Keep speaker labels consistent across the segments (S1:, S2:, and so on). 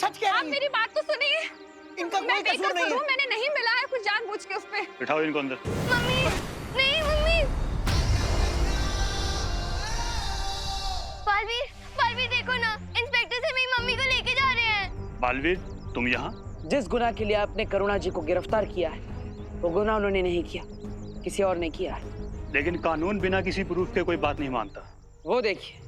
S1: सच कह
S2: आप
S1: रही है।
S2: मेरी बात तो सुनिए।
S1: इनका कोई कसूर नहीं है।
S2: मैंने नहीं मिलाया कुछ जानबूझ के उसपे।
S3: बिठाओ इनको अंदर।
S2: मम्मी नहीं मम्मी।
S4: बालवीर, बालवीर देखो ना, इंस्पेक्टर से मेरी मम्मी को लेके जा रहे हैं।
S3: बालवीर तुम यहाँ?
S5: जिस गुनाह के लिए आपने करुणा जी को गिरफ्तार किया है वो गुनाह उन्होंने नहीं किया, किसी और ने किया है।
S3: लेकिन कानून बिना किसी प्रूफ के कोई बात नहीं मानता।
S5: वो देखिए,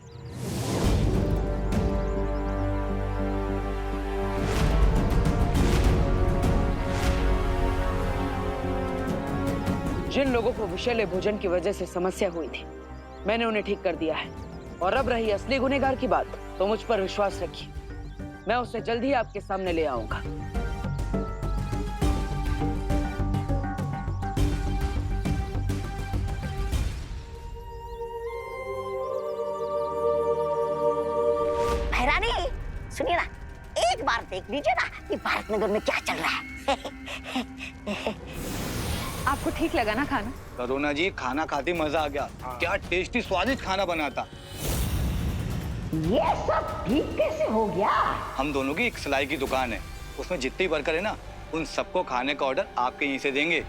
S5: जिन लोगों को विषैले भोजन की वजह से समस्या हुई थी मैंने उन्हें ठीक कर दिया है। और अब रही असली गुनहगार की बात, तो मुझ पर विश्वास रखिए, मैं उसे जल्द ही आपके सामने ले आऊंगा।
S1: भैरानी सुनिए ना, एक बार देख लीजिए ना कि भारत नगर में क्या चल रहा है।
S2: आपको ठीक लगा ना खाना?
S6: करुणा जी, खाना खाते मजा आ गया। क्या टेस्टी स्वादिष्ट खाना बना था।
S1: ये सब ठीक कैसे हो गया?
S6: हम दोनों की एक सिलाई की दुकान है, उसमें जितनी वर्कर है ना उन सबको खाने का ऑर्डर आपके यहीं से देंगे।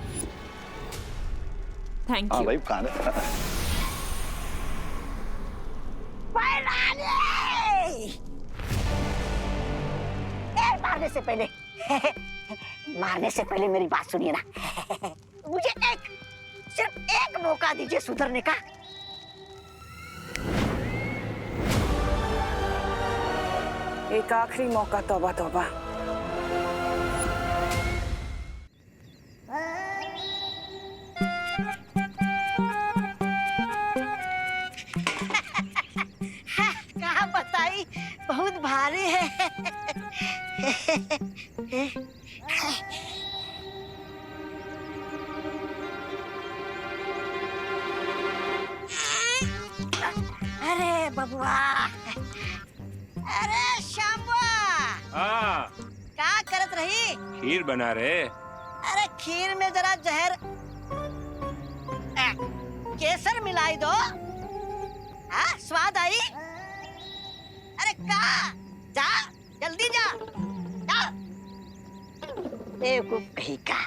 S2: थैंक
S6: हाँ
S2: यू।
S6: भाई, खाना
S1: मारने से पहले मारने से पहले मेरी बात सुनिए ना। मुझे सिर्फ एक मौका दीजिए सुधरने का।
S5: एक आखिरी मौका, तौबा तौबा।
S1: कहाँ बताई, बहुत भारी है। अरे बबुआ, अरे श्यामुआ,
S7: हाँ,
S1: क्या करत रही?
S7: खीर बना रहे।
S1: अरे खीर में जरा जहर केसर मिलाई दो। हाँ, स्वाद आई। अरे का जा, जल्दी जा, जा। बेवकूफ कहीं का।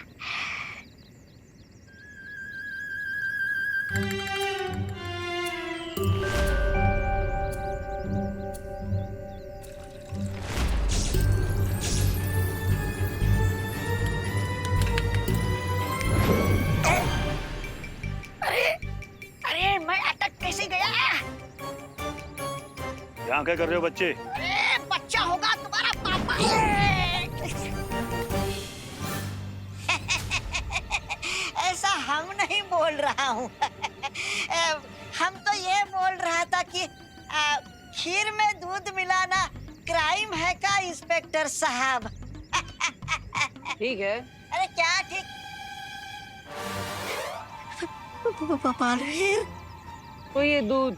S1: अरे मैं अटक कैसे गया?
S3: यहाँ क्या कर रहे हो बच्चे?
S1: अरे बच्चा होगा तुम्हारा पापा। ऐसा हम नहीं बोल रहा हूँ। हम तो ये बोल रहा था कि खीर में दूध मिलाना क्राइम है का इंस्पेक्टर साहब?
S5: ठीक है,
S1: अरे क्या ठीक? बालवीर,
S5: तो ये दूध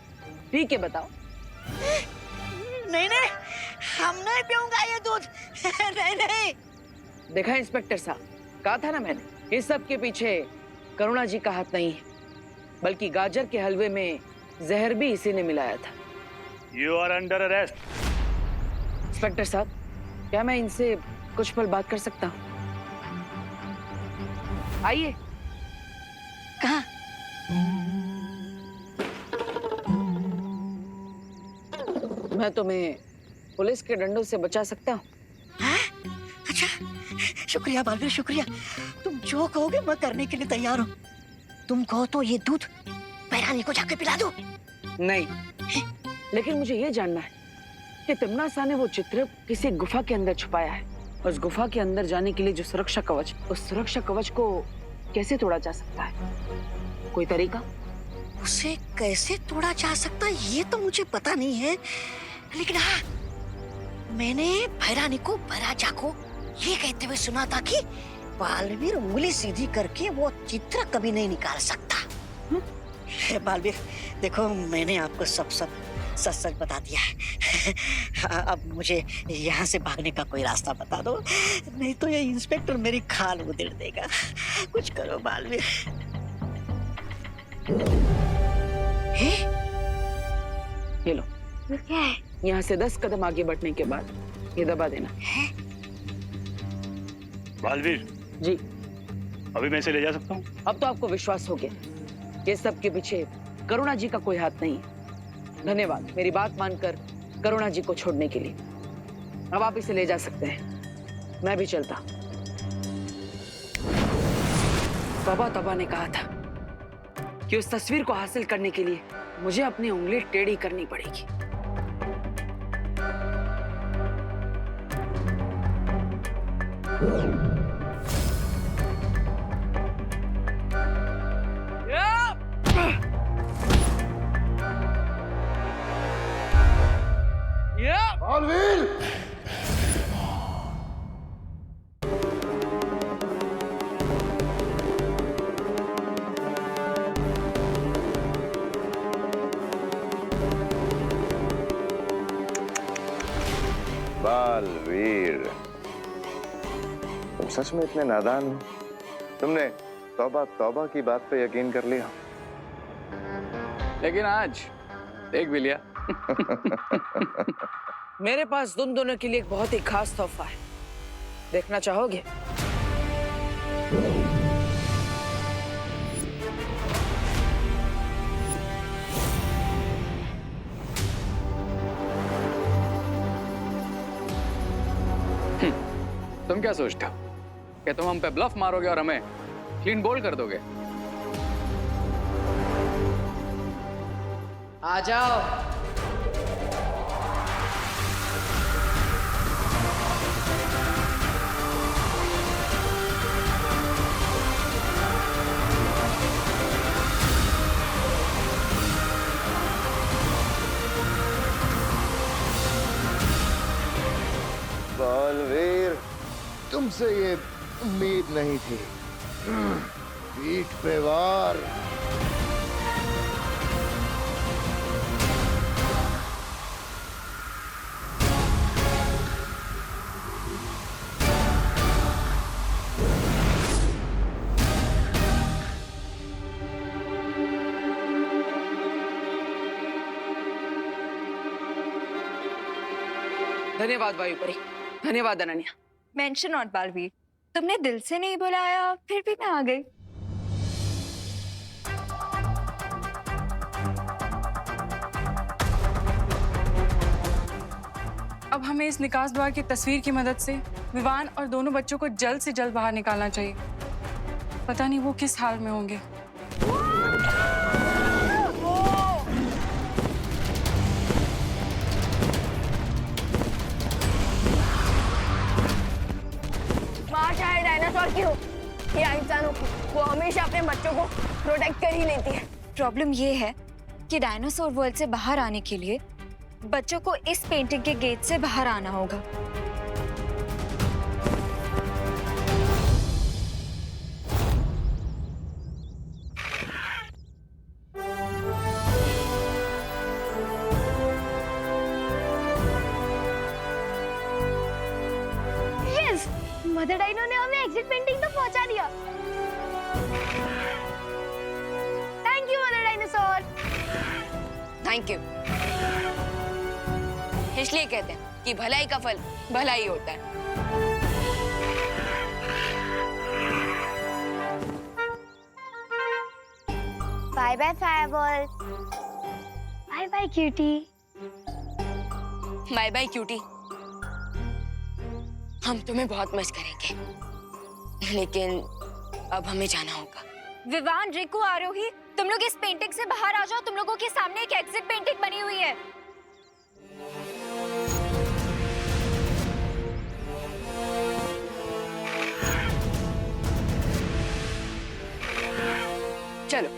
S5: पी के बताओ।
S1: नहीं नहीं, हम नहीं पीऊंगा ये दूध। नहीं नहीं।
S5: देखा इंस्पेक्टर साहब, कहा था ना मैंने, इस सब के पीछे करुणा जी का हाथ नहीं है, बल्कि गाजर के हलवे में जहर भी इसी ने मिलाया था।
S3: You are under arrest.
S5: Inspector साहब, क्या मैं इनसे कुछ पल बात कर सकता हूँ? आइए।
S1: कहाँ?
S5: मैं तुम्हें पुलिस के डंडों से बचा सकता हूँ।
S1: अच्छा, शुक्रिया बालवीर, शुक्रिया। तुम जो कहोगे मैं करने के लिए तैयार हूँ। तुम कहो तो ये दूध भैरानी को जाके पिला दो।
S5: नहीं, लेकिन मुझे ये जानना है कि तिम्नासा ने वो चित्र किसी गुफा के अंदर छुपाया है। उस गुफा के अंदर जाने के लिए जो सुरक्षा कवच, उस सुरक्षा कवच को कैसे तोड़ा जा सकता है? कोई तरीका?
S1: उसे कैसे तोड़ा जा सकता है ये तो मुझे पता नहीं है, लेकिन हाँ, मैंने भैरानी को भैराजा को ये कहते हुए सुना था कि बालवीर उंगली सीधी करके वो चित्र कभी नहीं निकाल सकता। बालवीर देखो, मैंने आपको सब सच सच बता दिया है। अब मुझे यहाँ से भागने का कोई रास्ता बता दो, नहीं तो ये इंस्पेक्टर मेरी खाल उधेड़ देगा। कुछ करो बालवीर।
S5: ये लो, यहाँ से 10 कदम आगे बढ़ने के बाद ये दबा देना।
S3: बालवीर,
S5: जी,
S3: अभी मैं इसे ले जा सकता हूँ?
S5: अब तो आपको विश्वास हो गया कि सब के पीछे करुणा जी का कोई हाथ नहीं है। धन्यवाद मेरी बात मानकर करुणा जी को छोड़ने के लिए। अब आप इसे ले जा सकते हैं, मैं भी चलता। तौबा ने कहा था कि उस तस्वीर को हासिल करने के लिए मुझे अपनी उंगली टेढ़ी करनी पड़ेगी।
S8: बालवीर! बालवीर, तुम सच में इतने नादान हो? तुमने तौबा तौबा की बात पे यकीन कर लिया।
S9: लेकिन आज देख भी लिया।
S5: मेरे पास तुम दोनों के लिए एक बहुत ही खास तोहफा है, देखना चाहोगे?
S9: तुम क्या सोचते हो कि तुम हम पे ब्लफ मारोगे और हमें क्लीन बोल्ड कर दोगे?
S5: आ जाओ।
S8: बालवीर, तुमसे ये उम्मीद नहीं थी। पीठ पे वार।
S5: धन्यवाद वायुपरी, धन्यवाद अनन्या।
S2: मेंशन नॉट बालवीर, तुमने दिल से नहीं बुलाया फिर भी मैं आ गई।
S10: अब हमें इस निकास द्वार की तस्वीर की मदद से विवान और दोनों बच्चों को जल्द से जल्द बाहर निकालना चाहिए। पता नहीं वो किस हाल में होंगे।
S4: माँ चाहे डायनासोर की हो या इंसानों की, वो हमेशा अपने बच्चों को प्रोटेक्ट कर ही लेती है।
S2: प्रॉब्लम ये है कि डायनासोर वर्ल्ड से बाहर आने के लिए बच्चों को इस पेंटिंग के गेट से बाहर आना होगा।
S4: यस, मदर डायनो ने हमें एग्जिट पेंटिंग तक पहुंचा दिया। Thank you mother dinosaur.
S11: Thank you. इसलिए कहते हैं कि भलाई का फल भलाई होता है।
S4: Bye bye fireball. Bye bye cutie.
S11: Bye bye cutie. हम तुम्हें बहुत मिस करेंगे, लेकिन अब हमें जाना होगा।
S2: विवान, रिकू, आरोही, तुम लोग इस पेंटिंग से बाहर आ जाओ। तुम लोगों के सामने एक एग्जिट पेंटिंग बनी हुई है।
S11: चलो।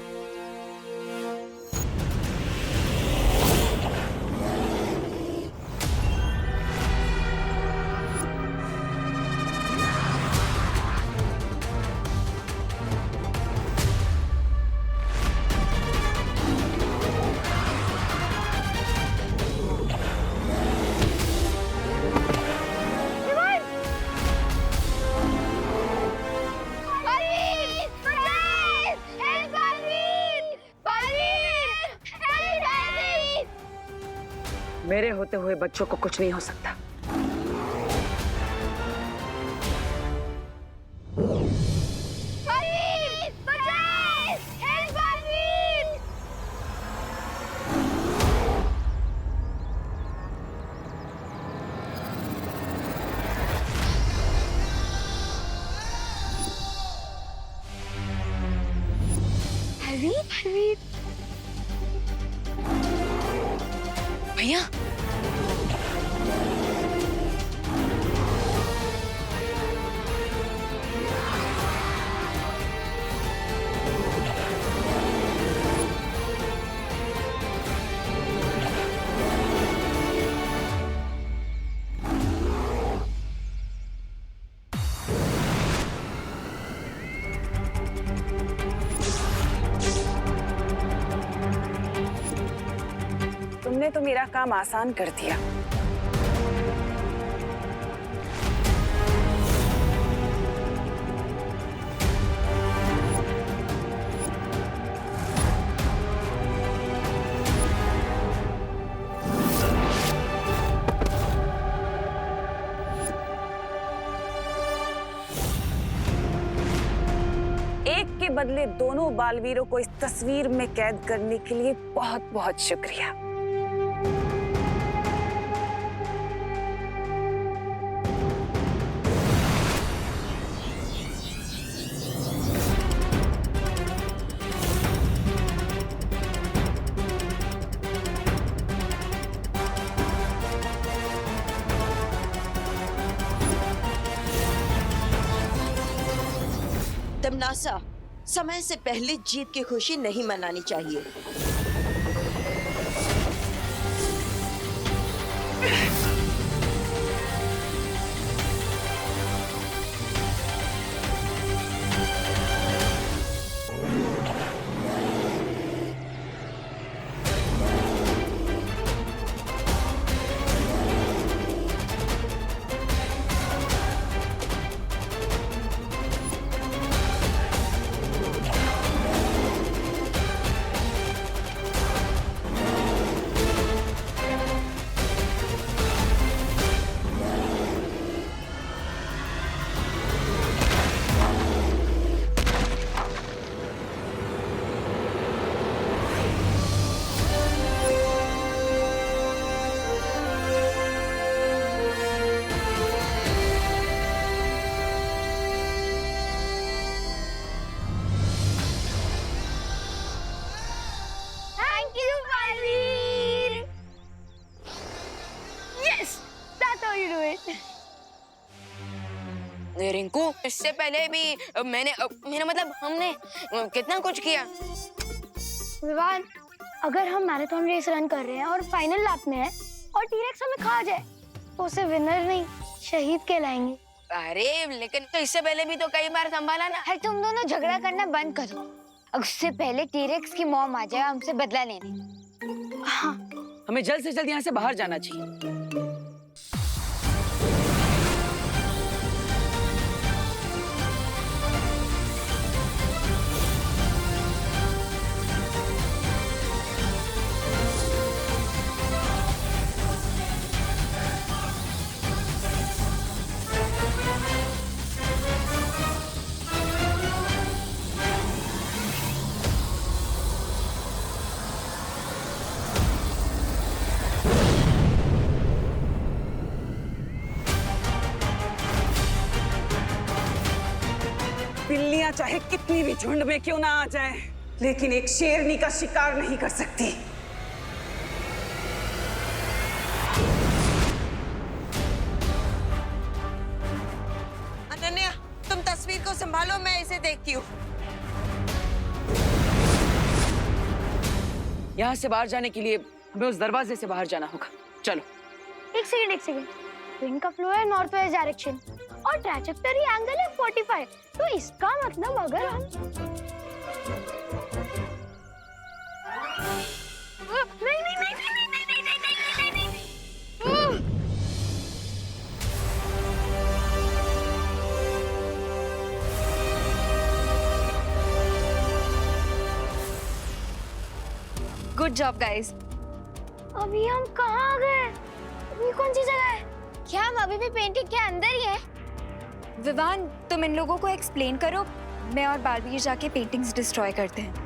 S5: मेरे होते हुए बच्चों को कुछ नहीं हो सकता।
S4: बालवीर।
S11: भैया
S5: तुमने तो मेरा काम आसान कर दिया। एक के बदले दोनों बालवीरों को इस तस्वीर में कैद करने के लिए बहुत बहुत शुक्रिया।
S1: तमनासा, समय से पहले जीत की खुशी नहीं मनानी चाहिए।
S4: Thank you, Baalveer. Yes, that's how you do it.
S11: Rinku, इससे पहले भी मेरा मतलब हमने कितना कुछ किया।
S4: विवान, अगर हम मैराथन रेस रन कर रहे हैं और फाइनल लैप में है और टीरेक्स हमें खा जाए तो उसे विनर नहीं शहीद कहलाएंगे।
S11: अरे लेकिन तो इससे पहले भी तो कई बार संभाला ना।
S2: है तुम दोनों झगड़ा करना बंद करो। उससे पहले टीरेक्स की मॉम आ जाए हमसे बदला लेने।
S5: हाँ, हमें जल्द से जल्द यहाँ से बाहर जाना चाहिए। बिल्लियां चाहे कितनी भी झुंड में क्यों ना आ जाएं, लेकिन एक शेरनी का शिकार नहीं कर सकती।
S1: अनन्या, तुम तस्वीर को संभालो, मैं इसे देखती हूँ।
S5: यहाँ से बाहर जाने के लिए हमें उस दरवाजे से बाहर जाना होगा। चलो।
S4: एक सेकंड। विंड का फ्लो है नॉर्थ वेस्ट डायरेक्शन और ट्रैजेक्टरी एंगल है 45। तो इसका मतलब अगर हम नहीं।
S2: Good job guys.
S4: अभी हम कहाँ आ गए? अभी कौन सी जगह है?
S2: क्या हम अभी भी पेंटिंग के अंदर ही है? विवान, तुम इन लोगों को एक्सप्लेन करो, मैं और बालवीर जाके पेंटिंग्स डिस्ट्रॉय करते हैं।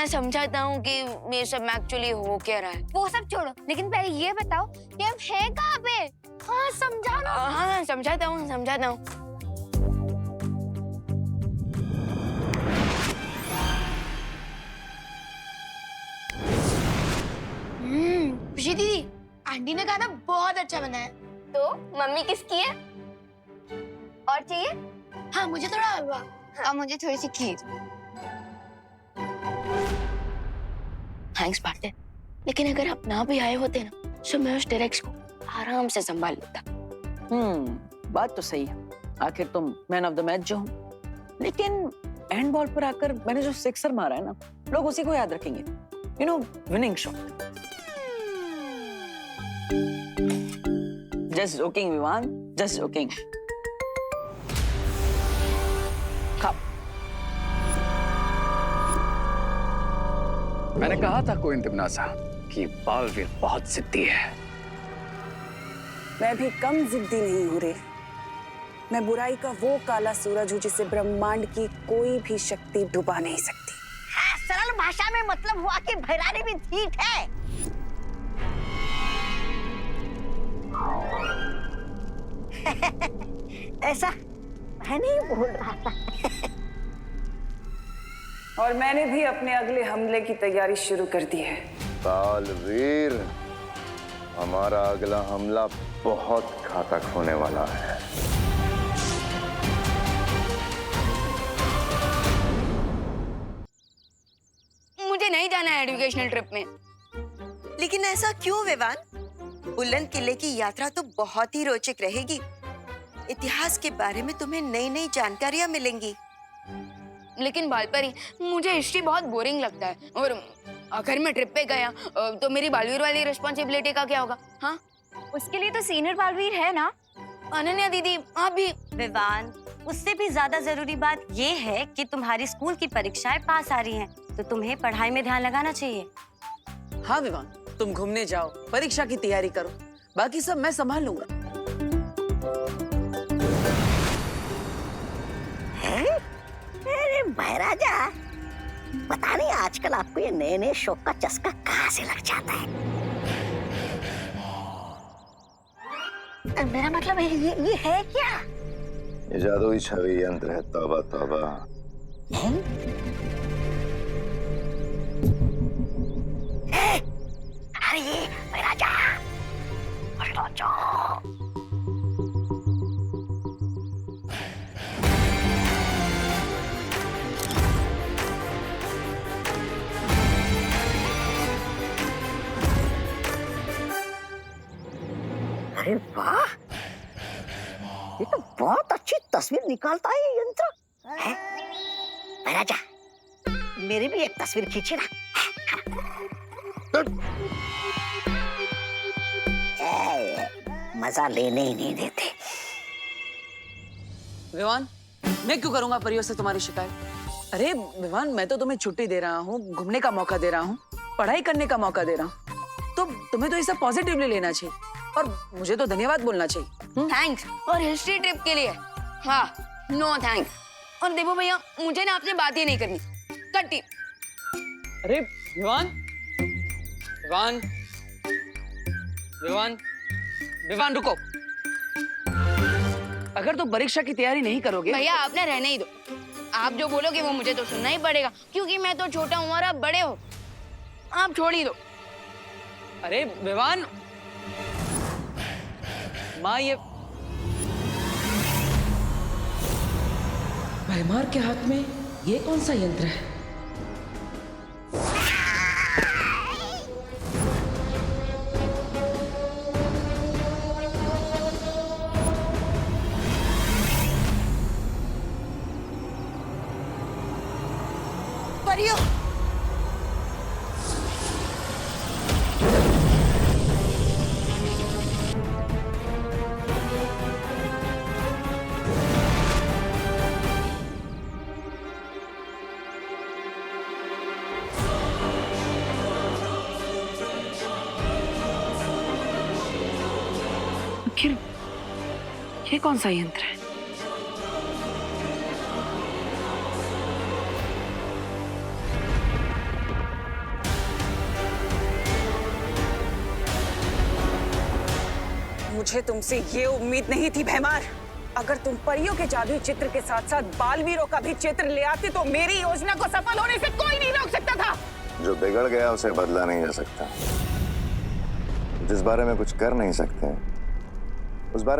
S11: मैं समझाता हूँ कि ये सब एक्चुअली हो क्या रहा है।
S2: वो सब छोड़ो, लेकिन पहले ये बताओ कि हम हैं कहाँ पे? हाँ समझाओ ना।
S11: हाँ समझाता हूँ समझाता हूँ।
S4: खुशी दीदी, आंटी ने खाना बहुत अच्छा बना है।
S2: तो मम्मी किसकी है? और चाहिए?
S4: हाँ मुझे थोड़ा हलवा।
S2: और मुझे थोड़ी सी खीर।
S11: थैंक्स पार्टनर, लेकिन अगर आप ना भी आए होते ना तो मैं उस टेरेक्स को आराम से संभाल लेता।
S5: बात तो सही है। आखिर तुम मैन ऑफ द मैच जो हो, लेकिन एंड बॉल पर आकर मैंने जो सिक्सर मारा है ना, लोग उसी को याद रखेंगे। You know, winning shot. Just joking Vivan, just joking.
S9: मैंने कहा था कोई तिमनासा कि बालवीर बहुत जिद्दी है।
S12: मैं भी कम जिद्दी नहीं हूँ रे। मैं बुराई का वो काला सूरज हूँ जिसे ब्रह्मांड की कोई भी शक्ति डुबा नहीं सकती।
S1: हाँ, सरल भाषा में मतलब हुआ कि भैरानी भी ठीक है। ऐसा मैं नहीं बोल रहा था।
S12: और मैंने भी अपने अगले हमले की तैयारी शुरू कर दी है।
S8: बालवीर, हमारा अगला हमला बहुत घातक होने वाला है।
S11: मुझे नहीं जाना है एजुकेशनल ट्रिप में।
S13: लेकिन ऐसा क्यों विवान? बुलंद किले की यात्रा तो बहुत ही रोचक रहेगी। इतिहास के बारे में तुम्हें नई नई जानकारियां मिलेंगी।
S11: लेकिन बालपरी, मुझे हिस्ट्री बहुत बोरिंग लगता है, और अगर मैं ट्रिप पे गया तो मेरी बालवीर वाली रिस्पॉन्सिबिलिटी का क्या होगा? हाँ,
S2: उसके लिए तो सीनियर बालवीर है ना।
S11: अनन्या दीदी, आप भी।
S13: विवान, उससे भी ज्यादा जरूरी बात ये है कि तुम्हारी स्कूल की परीक्षाएं पास आ रही हैं, तो तुम्हें पढ़ाई में ध्यान लगाना चाहिए।
S5: हाँ विवान, तुम घूमने जाओ, परीक्षा की तैयारी करो, बाकी सब मैं संभाल लूंगा।
S1: अरे महाराजा, पता नहीं आजकल आपको ये नए नए शौक का चस्का कहाँ से लग जाता है। मेरा मतलब ये है क्या?
S8: ये जादुई छवि यंत्र है। तौबा तौबा।
S1: अरे ये महाराजा, अरे वाह, ये तो बहुत अच्छी तस्वीर निकालता है ये यंत्र। है? महाराजा, मेरी भी एक तस्वीर खींची ना। मजा लेने ही नहीं देते।
S5: विवान, मैं क्यों करूंगा परियों से तुम्हारी शिकायत? अरे विवान, मैं तो तुम्हें छुट्टी दे रहा हूँ, घूमने का मौका दे रहा हूँ, पढ़ाई करने का मौका दे रहा हूँ, तो तुम्हें तो ये सब पॉजिटिवली लेना चाहिए और मुझे तो धन्यवाद बोलना चाहिए।
S11: थैंक्स। और हिस्ट्री ट्रिप के लिए हाँ, नो थैंक्स। और देखो भैया, मुझे ना आपसे बात ही नहीं करनी। कट्टी।
S9: अरे विवान, विवान, विवान, विवान रुको।
S5: अगर तुम परीक्षा की तैयारी नहीं करोगे
S11: भैया, आपने रहने ही दो। आप जो बोलोगे वो मुझे तो सुनना ही पड़ेगा, क्योंकि मैं तो छोटा हूँ और आप बड़े हो। आप छोड़ ही दो।
S9: अरे विवान, माँ ये
S12: भैमार के हाथ में ये कौन सा यंत्र है?
S13: परियो,
S5: आखिर ये कौन सा यंत्र है?
S12: मुझे तुमसे ये उम्मीद नहीं थी भैमार। अगर तुम परियों के जादुई चित्र के साथ साथ बालवीरों का भी चित्र ले आते तो मेरी योजना को सफल होने से कोई नहीं रोक सकता था।
S8: जो बिगड़ गया उसे बदला नहीं जा सकता। जिस बारे में कुछ कर नहीं सकते उस बारे